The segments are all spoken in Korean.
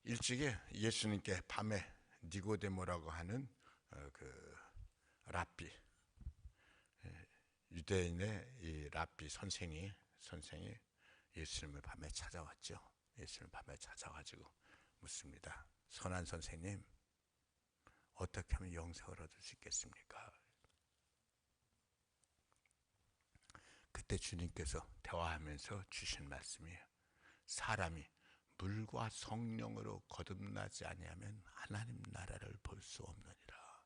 일찍이 예수님께 밤에 니고데모라고 하는 그 랍비, 유대인의 이 랍비 선생이 예수님을 밤에 찾아왔죠. 예수님을 밤에 찾아가지고 묻습니다. 선한 선생님, 어떻게 하면 영생을 얻을 수 있겠습니까? 그때 주님께서 대화하면서 주신 말씀이에요. 사람이 물과 성령으로 거듭나지 아니하면 하나님 나라를 볼 수 없느니라.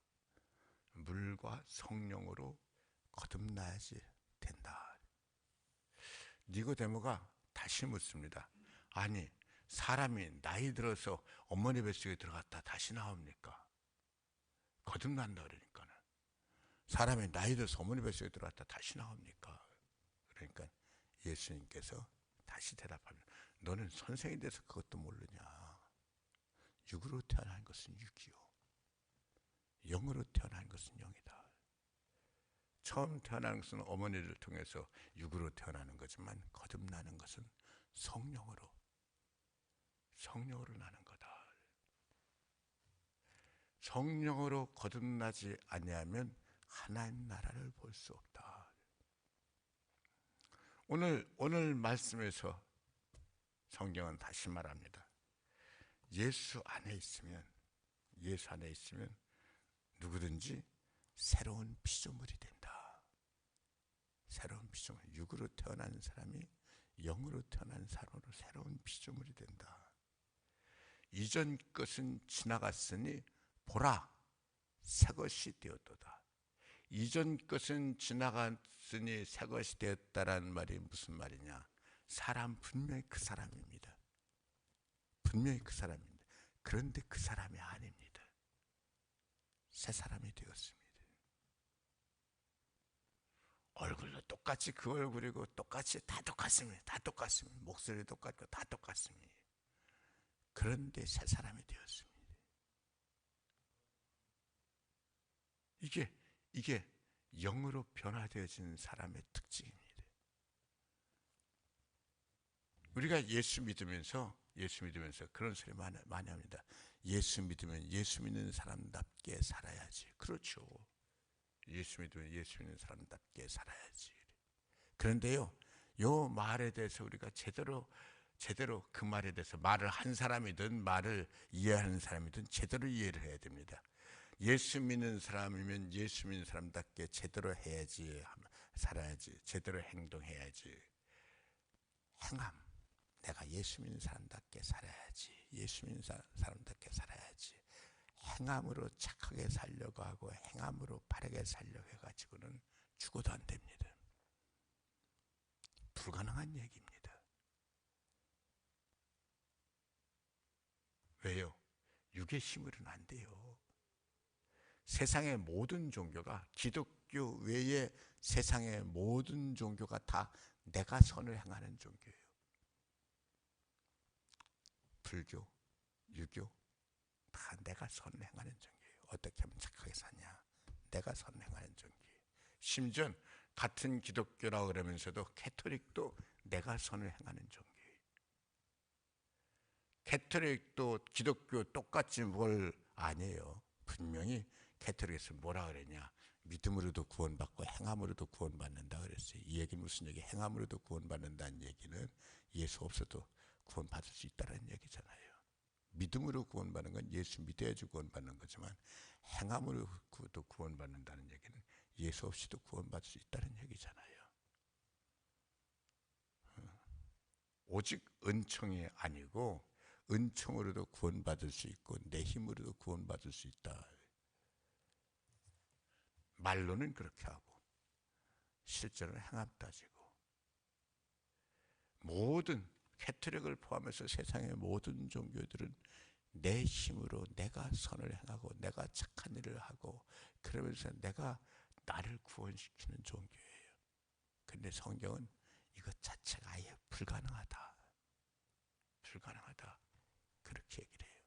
물과 성령으로 거듭나야지 된다. 니고데모가 다시 묻습니다. 아니, 사람이 나이 들어서 어머니 뱃속에 들어갔다 다시 나옵니까? 거듭난다 그러니까는. 사람이 나이 들어서 어머니 뱃속에 들어갔다 다시 나옵니까? 그러니까 예수님께서 다시 대답합니다. 너는 선생이 돼서 그것도 모르냐? 육으로 태어난 것은 육이요, 영으로 태어난 것은 영이다. 처음 태어나는 것은 어머니를 통해서 육으로 태어나는 거지만 거듭나는 것은 성령으로 나는 거다. 성령으로 거듭나지 아니하면 하나님 나라를 볼 수 없다. 오늘 말씀에서 성경은 다시 말합니다. 예수 안에 있으면 누구든지 새로운 피조물이 된다. 새로운 피조물, 육으로 태어난 사람이 영으로 태어난 사람으로 새로운 피조물이 된다. 이전 것은 지나갔으니 보라, 새 것이 되었도다. 이전 것은 지나갔으니 새 것이 되었다라는 말이 무슨 말이냐? 사람 분명히 그 사람입니다. 분명히 그 사람입니다. 그런데 그 사람이 아닙니다. 새 사람이 되었습니다. 얼굴도 똑같이 그 얼굴이고 똑같이 다 똑같습니다. 다 똑같습니다. 목소리도 똑같고 다 똑같습니다. 그런데 새 사람이 되었습니다. 이게 영으로 변화되어진 사람의 특징입니다. 우리가 예수 믿으면서 그런 소리 많이 합니다. 예수 믿으면 예수 믿는 사람답게 살아야지. 그렇죠. 예수 믿으면 예수 믿는 사람답게 살아야지. 그런데요, 요 말에 대해서 우리가 제대로 그 말에 대해서 말을 한 사람이든 말을 이해하는 사람이든 제대로 이해를 해야 됩니다. 예수 믿는 사람이면 예수 믿는 사람답게 제대로 해야지, 살아야지, 제대로 행동해야지. 행함, 내가 예수 믿는 사람답게 살아야지, 예수 믿는 사람답게 살아야지. 행함으로 착하게 살려고 하고 행함으로 바르게 살려고 해가지고는 죽어도 안 됩니다. 불가능한 얘기입니다. 왜요? 육의 힘으로는 안 돼요. 세상의 모든 종교가, 기독교 외에 세상의 모든 종교가 다 내가 선을 행하는 종교예요. 불교, 유교 다 내가 선을 행하는 종교예요. 어떻게 하면 착하게 사냐, 내가 선을 행하는 종교예요. 심지어 같은 기독교라고 그러면서도 캐토릭도 내가 선을 행하는 종교예요. 캐토릭도 기독교 똑같이 뭘 아니에요. 분명히 캐토릭에서 뭐라 그랬냐, 믿음으로도 구원받고 행함으로도 구원받는다 그랬어요. 이 얘기는 무슨 얘기? 행함으로도 구원받는다는 얘기는 예수 없어도 구원받을 수 있다는 얘기잖아요. 믿음으로 구원받는 건 예수 믿어야지 구원받는 거지만 행함으로도 구원받는다는 얘기는 예수 없이도 구원받을 수 있다는 얘기잖아요. 오직 은총이 아니고 은총으로도 구원받을 수 있고 내 힘으로도 구원받을 수 있다. 말로는 그렇게 하고 실제로는 행함 따지고, 모든 캐토릭을 포함해서 세상의 모든 종교들은 내 힘으로 내가 선을 행하고 내가 착한 일을 하고 그러면서 내가 나를 구원시키는 종교예요. 근데 성경은 이것 자체가 아예 불가능하다 그렇게 얘기를 해요.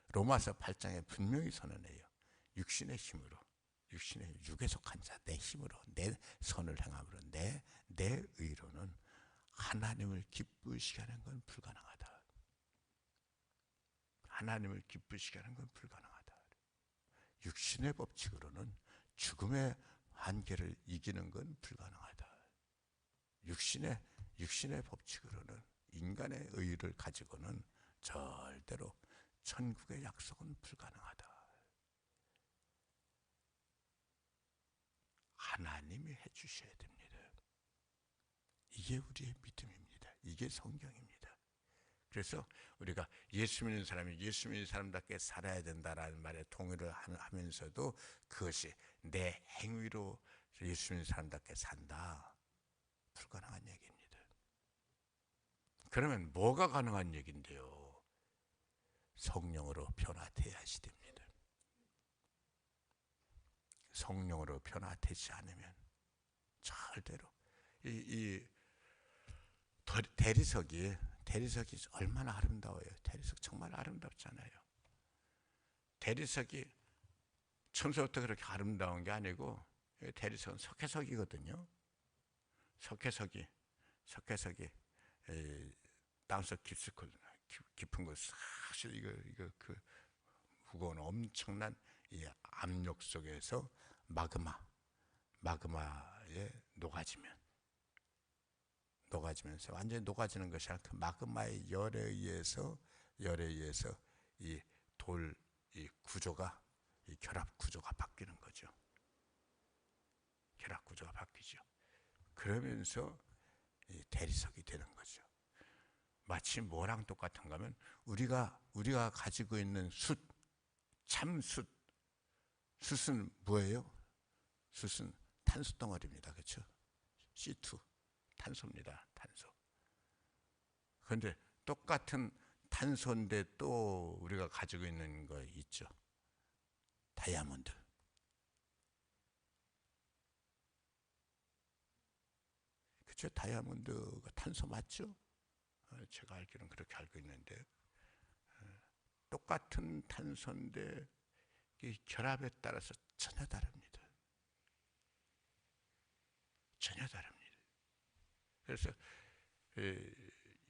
로마서 8장에 분명히 선언해요. 육신의 힘으로, 육에 속한 자, 내 힘으로, 내 선을 행함으로, 내 의로는 하나님을 기쁘시게 하는 건 불가능하다. 하나님을 기쁘시게 하는 건 불가능하다. 육신의 법칙으로는 죽음의 한계를 이기는 건 불가능하다. 육신의 법칙으로는, 인간의 의의를 가지고는 절대로 천국의 약속은 불가능하다. 하나님이 해주셔야 됩니다. 이게 우리의 믿음입니다. 이게 성경입니다. 그래서 우리가 예수 믿는 사람이 예수 믿는 사람답게 살아야 된다라는 말에 동의를 하면서도 그것이 내 행위로 예수 믿는 사람답게 산다, 불가능한 얘기입니다. 그러면 뭐가 가능한 얘기인데요? 성령으로 변화되어야지 됩니다. 성령으로 변화되지 않으면 절대로 이 대리석이 얼마나 아름다워요. 대리석 정말 아름답잖아요. 대리석이 처음부터 그렇게 아름다운 게 아니고, 대리석은 석회석이거든요. 석회석이 땅속 깊은 거 사실 이거 그 무거운 엄청난 이 압력 속에서 마그마에 녹아지면서 완전히 녹아지는 것이 아니라 그 마그마의 열에 의해서 이 구조가, 이 결합 구조가 바뀌는 거죠. 결합 구조가 바뀌죠. 그러면서 이 대리석이 되는 거죠. 마치 뭐랑 똑같은가 하면 우리가 가지고 있는 참숯은 뭐예요? 숯은 탄소 덩어리입니다. 그렇죠? C2 탄소입니다. 탄소. 그런데 똑같은 탄소인데 또 우리가 가지고 있는 거 있죠. 다이아몬드. 그렇죠? 다이아몬드가 탄소 맞죠? 제가 알기로는 그렇게 알고 있는데, 똑같은 탄소인데 이 결합에 따라서 전혀 다릅니다. 전혀 다릅니다. 그래서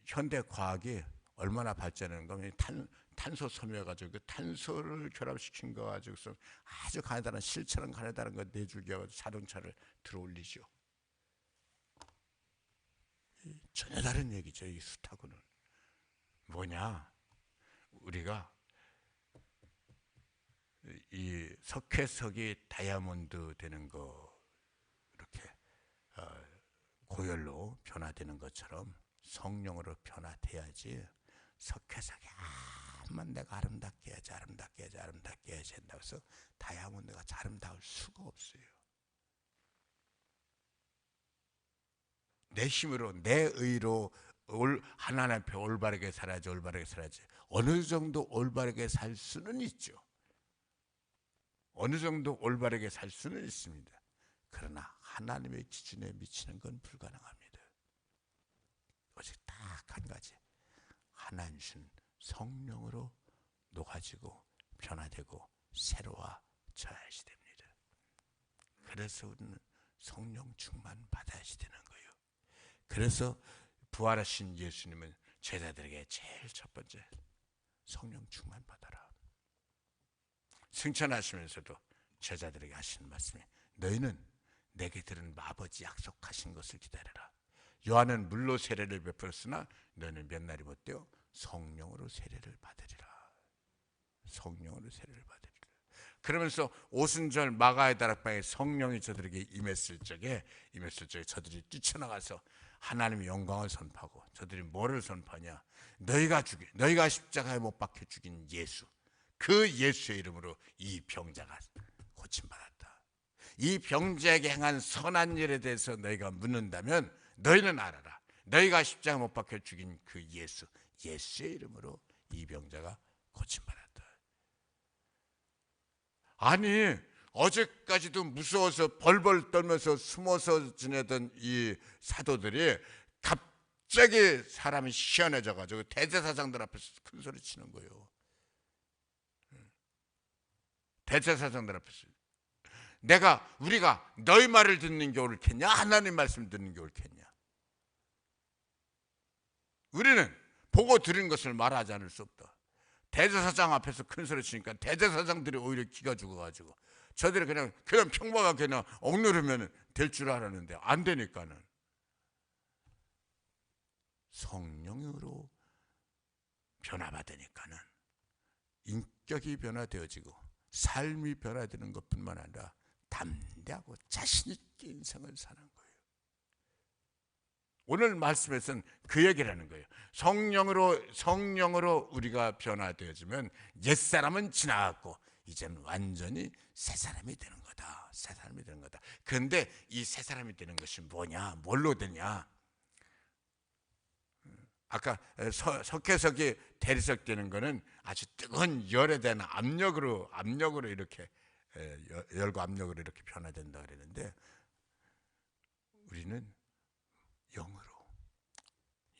현대 과학이 얼마나 발전하는가 하면 탄소 섬유해가지고 그 탄소를 결합시킨 거 가지고서 아주 가느다란 실처럼 가느다란 거 내줄기가 자동차를 들어올리죠. 전혀 다른 얘기죠. 이 숯하고는 뭐냐? 우리가 이 석회석이 다이아몬드 되는 거, 이렇게 고열로 변화되는 것처럼 성령으로 변화돼야지, 석회석이 내가 아름답게 해야지 한다고 해서 다이아몬드가 아름다울 수가 없어요. 내 힘으로, 내 의로 하나님 앞에 올바르게 살아야지. 어느 정도 올바르게 살 수는 있죠. 어느 정도 올바르게 살 수는 있습니다. 그러나 하나님의 기준에 미치는 건 불가능합니다. 오직 딱 한 가지, 하나님 주신 성령으로 녹아지고 변화되고 새로워져야지 됩니다. 그래서 우리는 성령 충만 받아야지 되는 거예요. 그래서 부활하신 예수님은 제자들에게 제일 첫 번째, 성령 충만 받아라. 승천하시면서도 제자들에게 하시는 말씀이, 너희는 내게 들은 아버지 약속하신 것을 기다려라. 요한은 물로 세례를 베풀었으나 너희는 몇 날이 못되어 성령으로 세례를 받으리라. 성령으로 세례를 받으리라. 그러면서 오순절 마가의 다락방에 성령이 저들에게 임했을 적에 저들이 뛰쳐나가서 하나님의 영광을 선포하고, 저들이 뭐를 선포하냐? 너희가 십자가에 못 박혀 죽인 예수, 그 예수의 이름으로 이 병자가 고침받았다. 이 병자에게 행한 선한 일에 대해서 너희가 묻는다면 너희는 알아라. 너희가 십자가 못 박혀 죽인 그 예수의 이름으로 이 병자가 고침받았다. 아니, 어제까지도 무서워서 벌벌 떨면서 숨어서 지내던 이 사도들이 갑자기 사람이 시원해져가지고 대제사장들 앞에서 큰 소리 치는 거예요. 대제사장들 앞에서 우리가 너희 말을 듣는 게 옳겠냐, 하나님 말씀 듣는 게 옳겠냐? 우리는 보고 들은 것을 말하지 않을 수 없다. 대제사장 앞에서 큰 소리 치니까 대제사장들이 오히려 기가 죽어가지고 저들이 그냥 평범하게 그냥 억누르면 될 줄 알았는데 안 되니까는 성령으로 변화받으니까는 인격이 변화되어지고 삶이 변화되는 것뿐만 아니라 담대하고 자신있게 인생을 사는 거예요. 오늘 말씀에서는 그 얘기를 하는 거예요. 성령으로 우리가 변화되어지면 옛사람은 지나갔고 이제는 완전히 새 사람이 되는 거다. 새 사람이 되는 거다. 그런데 이 새 사람이 되는 것이 뭐냐? 뭘로 되냐? 아까 석회석이 대리석 되는 거는 아주 뜨거운 열에 대한 압력으로 이렇게 열과 압력으로 이렇게 변화된다 그랬는데 우리는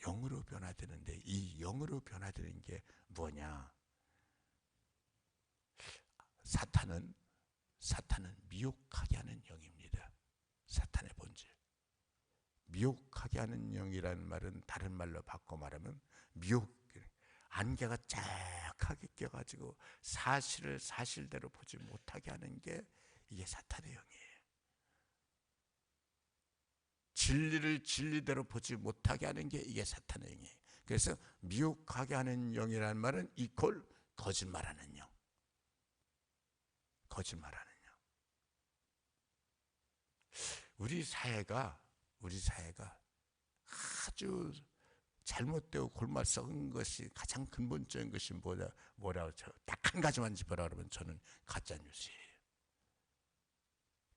영으로 변화되는데 이 영으로 변화되는 게 뭐냐? 사탄은 미혹하게 하는 영입니다. 사탄의 본질. 미혹하게 하는 영이라는 말은 다른 말로 바꿔 말하면 안개가 쫙하게 껴가지고 사실을 사실대로 보지 못하게 하는 게 이게 사탄의 영이에요. 진리를 진리대로 보지 못하게 하는 게 이게 사탄의 영이에요. 그래서 미혹하게 하는 영이라는 말은 이퀄 거짓말하는 영. 거짓말하는 영. 우리 사회가 아주 잘못되고 골마 썩은 것이 가장 근본적인 것이 뭐라고 딱 한 가지만 짚어라 그러면 저는 가짜뉴스예요.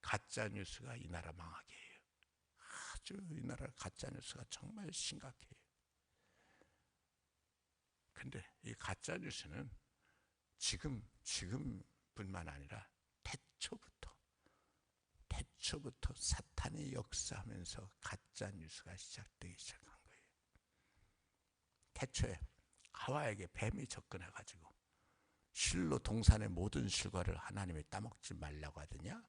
가짜뉴스가 이 나라 망하게 해요. 아주 이 나라 가짜뉴스가 정말 심각해요. 근데 이 가짜뉴스는 지금뿐만 아니라 태초부터 사탄이 역사하면서 가짜뉴스가 시작되기 시작한 거예요. 태초에 하와에게 뱀이 접근해가지고 실로 동산의 모든 실과를 하나님이 따먹지 말라고 하더냐?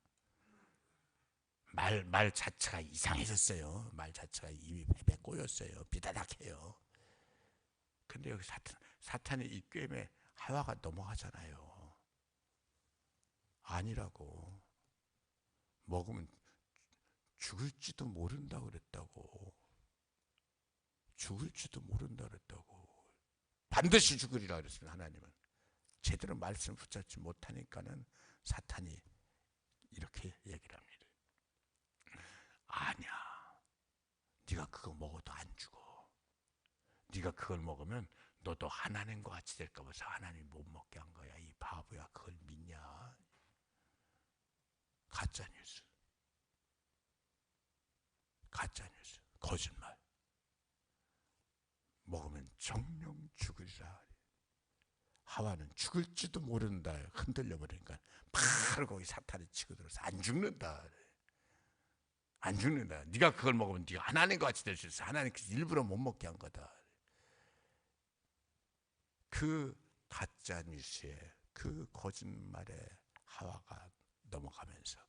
말 자체가 이상해졌어요. 말 자체가 입이 배 꼬였어요. 비다닥해요. 근데 여기 사탄이 이 꾀에 하와가 넘어가잖아요. 아니라고. 먹으면 죽을지도 모른다고 그랬다고. 죽을지도 모른다고 그랬다고. 반드시 죽으리라 그랬습니다. 하나님은. 제대로 말씀을 붙잡지 못하니까는 사탄이 이렇게 얘기를 합니다. 아니야. 네가 그거 먹어도 안 죽어. 네가 그걸 먹으면 너도 하나님과 같이 될까 봐서 하나님이 못 먹게 한 거야. 이 바보야. 그걸 믿냐? 가짜뉴스. 거짓말. 먹으면 정령 죽으리라. 하와는 죽을지도 모른다. 흔들려 버리니까 바로 거기 사탄이 치고 들어서 안 죽는다. 네가 그걸 먹으면 네가 하나님과 같이 될 수 있어. 하나님께서 일부러 못 먹게 한 거다. 그 가짜 뉴스에 그 거짓말에 하와가 넘어가면서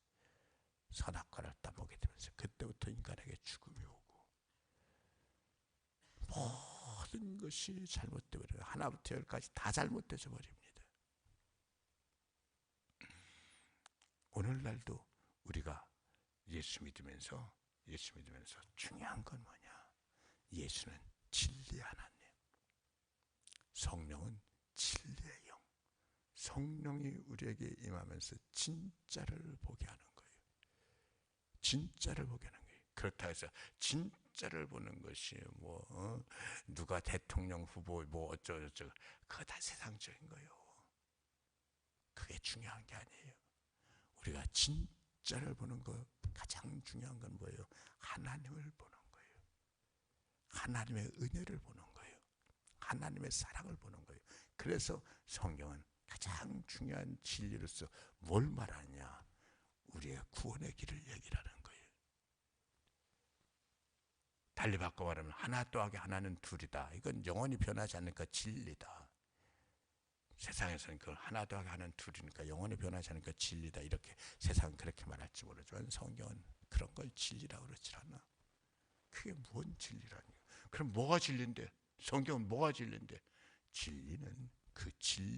선악과를 따먹게 되면서 그때부터 인간에게 죽음이 오고 모든 것이 잘못되어 버려요. 하나부터 열까지 다 잘못되어 버립니다. 오늘날도 우리가 예수 믿으면서 중요한 건 뭐냐? 예수는 진리 하나님, 성령은 진리의 영. 성령이 우리에게 임하면서 진짜를 보게 하는 거예요. 진짜를 보게 하는 거예요. 그렇다 해서 진짜를 보는 것이 누가 대통령 후보 어쩌고저쩌고 그거 다 세상적인 거예요. 그게 중요한 게 아니에요. 우리가 진짜를 보는 거 가장 중요한 건 뭐예요? 하나님을 보는 거예요. 하나님의 은혜를 보는 거예요. 하나님의 사랑을 보는 거예요. 그래서 성경은 가장 중요한 진리로서 뭘 말하냐? 우리의 구원의 길을 얘기를 하는 거예요. 달리 바꿔 말하면 하나 더하기 하나는 둘이다. 이건 영원히 변하지 않으니까 진리다. 세상에서는 그걸 하나 더하기 하나는 둘이니까 영원히 변하지 않으니까 진리다. 이렇게 세상은 그렇게 말할지 모르지만 성경은 그런 걸 진리라고 그러지 않아. 그게 뭔 진리라니? 그럼 뭐가 진리인데? 성경은 뭐가 진리인데? 진리는 그 진리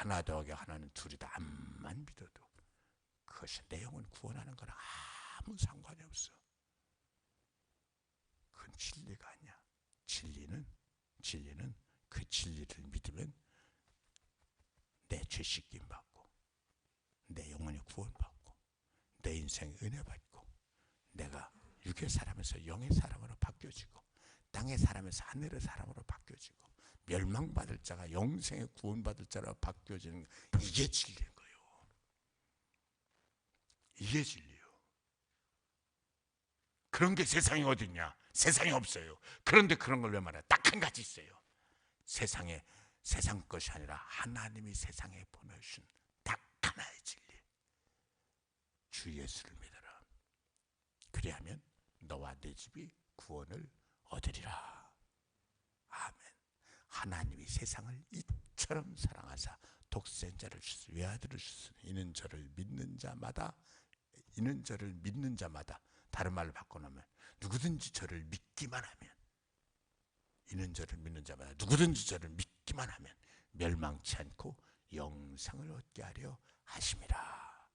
하나 더하기 하나는 둘이다. 암만 믿어도 그것이 내 영혼 구원하는 거랑 아무 상관이 없어. 그건 진리가 아니야. 진리는 그 진리를 믿으면 내 죄 씻김 받고, 내 영혼이 구원받고, 내 인생에 은혜 받고, 내가 육의 사람에서 영의 사람으로 바뀌어지고, 땅의 사람에서 하늘의 사람으로 바뀌어지고, 멸망받을 자가 영생에 구원받을 자로 바뀌어지는, 이게 진리인 거예요. 이게 진리예요. 그런 게 세상에 어디 있냐? 세상에 없어요. 그런데 그런 걸 왜 말해? 딱 한 가지 있어요. 세상 것이 아니라 하나님이 세상에 보내주신 딱 하나의 진리, 주 예수를 믿어라. 그리하면 너와 내 집이 구원을 얻으리라. 아멘. 하나님이 세상을 이처럼 사랑하사 독생자를 주시사 외아들을 주시니 이는 저를 믿는 자마다 다른 말로 바꿔놓으면 누구든지 저를 믿기만 하면, 이는 저를 믿는 자마다 누구든지 저를 믿기만 하면 멸망치 않고 영생을 얻게 하려 하심이라.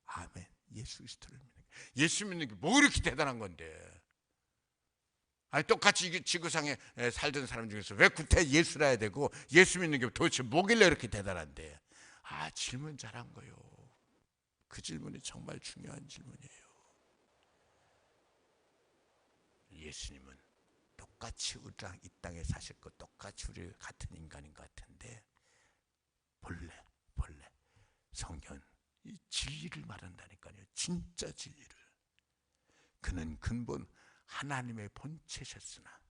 아멘. 예수 그리스도를 믿는 게, 예수 믿는 게 뭐 이렇게 대단한 건데. 아니 똑같이 지구상에 살던 사람 중에서 왜 구태 예수라 해야 되고 예수 믿는 게 도대체 뭐길래 이렇게 대단한데. 질문 잘한 거요. 그 질문이 정말 중요한 질문이에요. 예수님은 똑같이 우리랑 이 땅에 사셨고 똑같이 우리 같은 인간인 것 같은데, 본래 성경은 이 진리를 말한다니까요. 진짜 진리를. 그는 근본 하나님의 본체셨으나,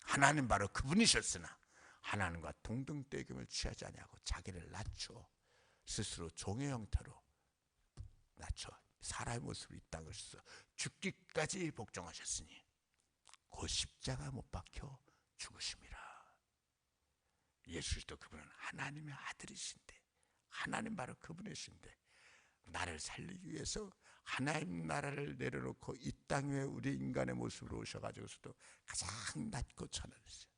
하나님 바로 그분이셨으나 하나님과 동등대금을 취하지 아니하고 자기를 낮추어 스스로 종의 형태로 낮춰 사람의 모습으로 이 땅을 써 죽기까지 복종하셨으니 그 십자가 못 박혀 죽으심이라. 예수 그리스도 그분은 하나님의 아들이신데, 하나님 바로 그분이신데 나를 살리기 위해서 하나님 나라를 내려놓고 이 땅 위에 우리 인간의 모습으로 오셔가지고서도 가장 낮고 천하셨어요.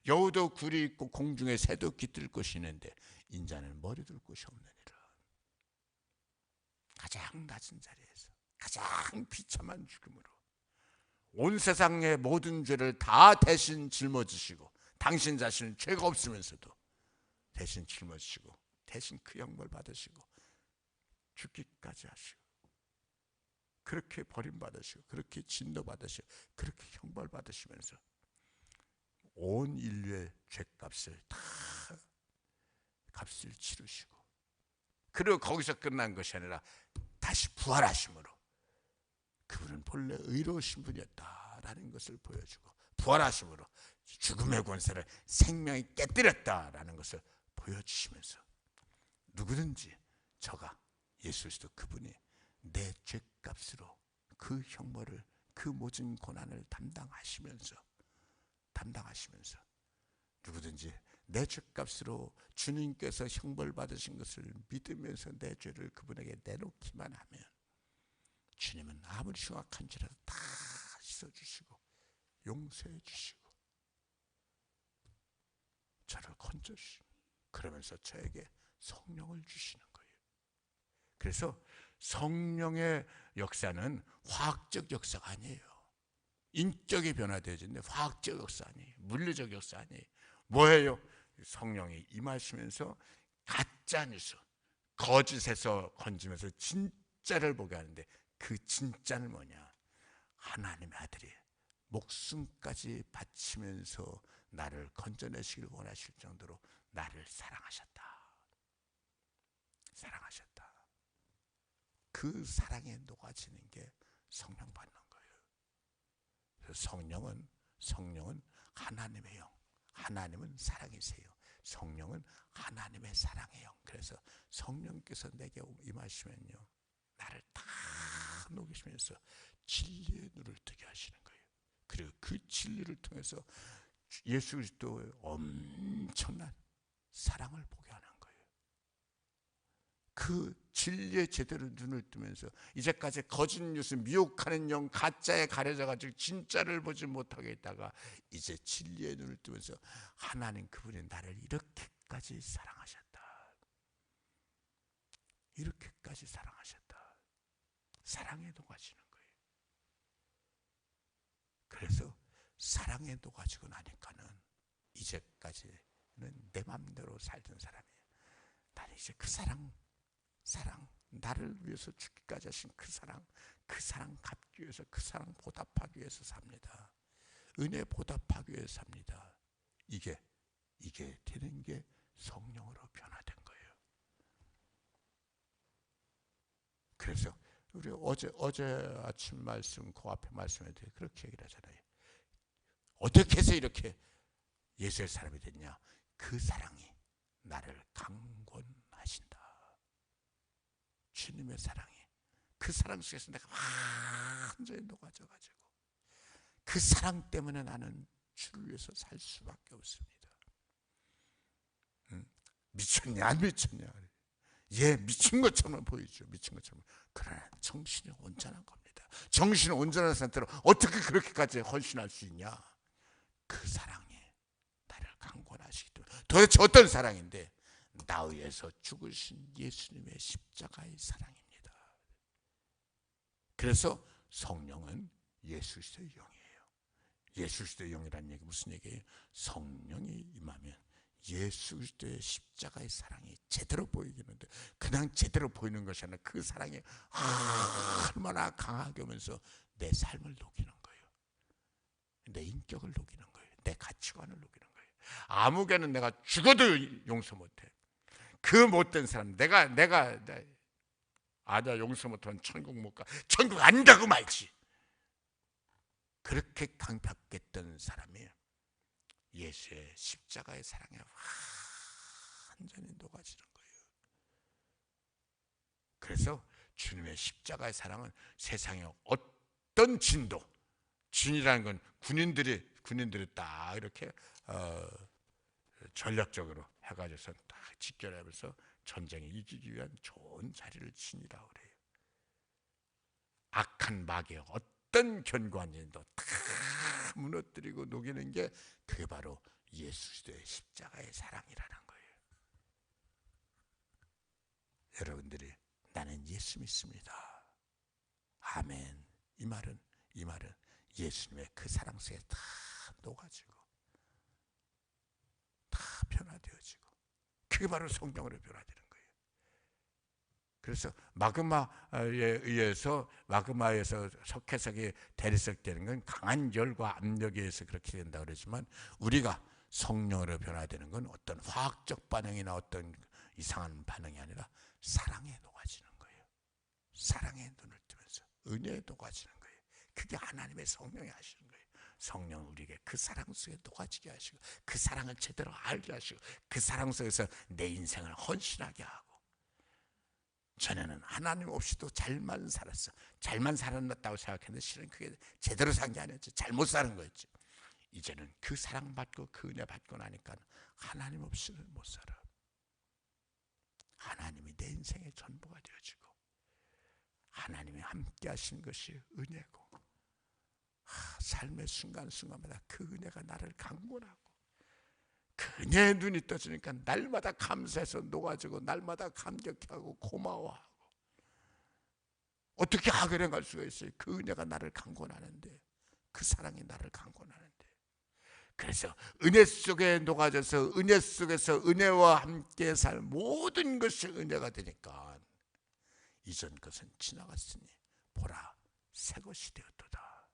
여우도 굴이 있고 공중에 새도 깃들 곳이 있는데 인자는 머리 둘 곳이 없느니라. 가장 낮은 자리에서 가장 비참한 죽음으로 온 세상의 모든 죄를 다 대신 짊어지시고, 당신 자신은 죄가 없으면서도 대신 짊어지시고 대신 그 형벌 받으시고 죽기까지 하시고, 그렇게 버림받으시고 그렇게 진노받으시고 그렇게 형벌 받으시면서 온 인류의 죄값을 다 값을 치르시고, 그리고 거기서 끝난 것이 아니라 다시 부활하심으로 그분은 본래 의로우신 분이었다라는 것을 보여주고, 부활하심으로 죽음의 권세를 생명이 깨뜨렸다라는 것을 보여주시면서 누구든지 저가 예수 그리스도 그분이 내 죄값으로 그 형벌을, 그 모든 고난을 담당하시면서 누구든지 내 죄값으로 주님께서 형벌 받으신 것을 믿으면서 내 죄를 그분에게 내놓기만 하면 주님은 아무리 흉악한지라도 다 씻어주시고 용서해 주시고 저를 건져주시고, 그러면서 저에게 성령을 주시는 거예요. 그래서 성령의 역사는 화학적 역사가 아니에요. 인격이 변화되어지는데 화학적 역사 아니에요. 물리적 역사 아니에요. 뭐예요? 성령이 임하시면서 가짜 뉴스, 거짓에서 건지면서 진짜를 보게 하는데, 그 진짜는 뭐냐? 하나님의 아들이 목숨까지 바치면서 나를 건져내시길 원하실 정도로 나를 사랑하셨다. 그 사랑에 녹아지는 게 성령 받는 거예요. 그래서 성령은 하나님의 영, 하나님은 사랑이세요. 성령은 하나님의 사랑의 영. 그래서 성령께서 내게 임하시면요, 나를 다 녹이시면서 진리의 눈을 뜨게 하시는 거예요. 그리고 그 진리를 통해서 예수 그리스도의 엄청난 사랑을 보게 하는 거예요. 그 진리에 제대로 눈을 뜨면서 이제까지 거짓 뉴스, 미혹하는 영, 가짜에 가려져가지고 진짜를 보지 못하게 있다가 이제 진리의 눈을 뜨면서 하나님 그분이 나를 이렇게까지 이렇게까지 사랑하셨다. 이렇게까지 사랑하셨다. 사랑에 녹아지는 거예요. 그래서 사랑에 녹아지고 나니까는 이제까지는 내 맘대로 살던 사람이에요. 나는 이제 그 사랑, 나를 위해서 죽기까지 하신 그 사랑 갚기 위해서, 그 사랑 보답하기 위해서 삽니다. 은혜 보답하기 위해서 삽니다. 이게 되는 게 성령으로 변화된 거예요. 그래서 우리 어제 아침 말씀, 그 앞에 말씀에 대해 그렇게 얘기를 하잖아요. 어떻게 해서 이렇게 예수의 사람이 됐냐? 그 사랑이 나를 강권하신다. 주님의 사랑이, 그 사랑 속에서 내가 완전히 녹아져가지고 그 사랑 때문에 나는 주를 위해서 살 수밖에 없습니다. 미쳤냐 안 미쳤냐? 예, 미친 것처럼 보이죠. 미친 것처럼. 그러나 정신이 온전한 겁니다. 정신이 온전한 상태로 어떻게 그렇게까지 헌신할 수 있냐? 그 사랑이 나를 강권하시기 때문에. 도대체 어떤 사랑인데? 나 위해서 죽으신 예수님의 십자가의 사랑입니다. 그래서 성령은 예수 그리스도의 영이에요. 예수 그리스도의 영이라는 얘기 무슨 얘기예요? 성령이 임하면 예수 그리스도의 십자가의 사랑이 제대로 보이겠는데, 그냥 제대로 보이는 것이 아니라 그 사랑이 얼마나 강하게 오면서 내 삶을 녹이는 거예요. 내 인격을 녹이는 거예요. 내 가치관을 녹이는 거예요. 아무개는 내가 죽어도 용서 못해. 그 못된 사람, 내가 용서 못하면 천국 못 가. 천국 안 가고 말지. 그렇게 강박했던 사람이 예수의 십자가의 사랑에 완전히 녹아지는 거예요. 그래서 주님의 십자가의 사랑은 세상의 어떤 진이라는 건 군인들이 딱 이렇게 전략적으로 해가지고서 딱 직결하면서 전쟁에 이기기 위한 좋은 자리를 진이라고 그래요. 악한 마귀의 어떤 견고한 진도 다 무너뜨리고 녹이는 게, 그게 바로 예수 그리스도의 십자가의 사랑이라는 거예요. 여러분들이 나는 예수 믿습니다. 아멘. 이 말은 예수님의 그 사랑 속에 다 녹아지고 다 변화되어지고, 그게 바로 성령으로 변화되는 거예요. 그래서 마그마에서 석회석이 대리석되는 건 강한 열과 압력에 의해서 그렇게 된다 그러지만, 우리가 성령으로 변화되는 건 어떤 화학적 반응이나 어떤 이상한 반응이 아니라 사랑에 녹아지는 거예요. 사랑에 눈을 뜨면서 은혜에 녹아지는 거예요. 그게 하나님의 성령이 하시는 거예요. 성령은 우리에게 그 사랑 속에 녹아지게 하시고, 그 사랑을 제대로 알게 하시고, 그 사랑 속에서 내 인생을 헌신하게 하고. 전에는 하나님 없이도 잘만 살았어. 잘만 살았다고 생각했는데 실은 그게 제대로 산 게 아니었지. 잘못 사는 거였지. 이제는 그 사랑받고 그 은혜 받고 나니까 하나님 없이는 못 살아. 하나님이 내 인생의 전부가 되어지고, 하나님이 함께 하신 것이 은혜고, 삶의 순간순간마다 그 은혜가 나를 강권하고, 그 은혜의 눈이 떠지니까 날마다 감사해서 녹아지고, 날마다 감격하고 고마워하고. 어떻게 하늘에 갈 수가 있어요? 그 은혜가 나를 강권하는데, 그 사랑이 나를 강권하는데. 그래서 은혜 속에 녹아져서 은혜 속에서 은혜와 함께 살 모든 것이 은혜가 되니까, 이전 것은 지나갔으니 보라 새 것이 되었도다.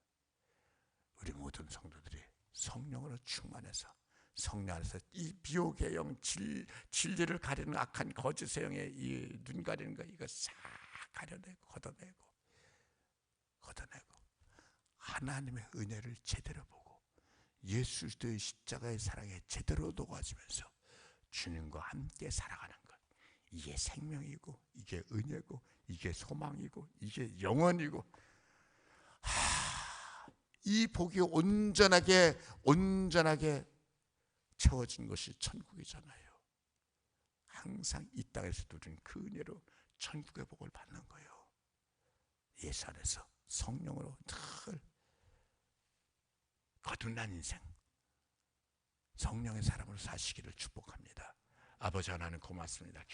우리 모든 성도들이 성령으로 충만해서, 성령 안에서 이 비옥의 영, 진리를 가리는 악한 거짓의 영의 이 눈 가리는 거, 이거 싹 가려내고 걷어내고 하나님의 은혜를 제대로 보고 예수 그리스도의 십자가의 사랑에 제대로 녹아지면서 주님과 함께 살아가는 것, 이게 생명이고, 이게 은혜고, 이게 소망이고, 이게 영원이고, 이 복이 온전하게 채워진 것이 천국이잖아요. 항상 이 땅에서 누린 그 은혜로 천국의 복을 받는 거예요. 예수 안에서 성령으로 늘 거듭난 인생, 성령의 사람으로 사시기를 축복합니다. 아버지 하나님 고맙습니다.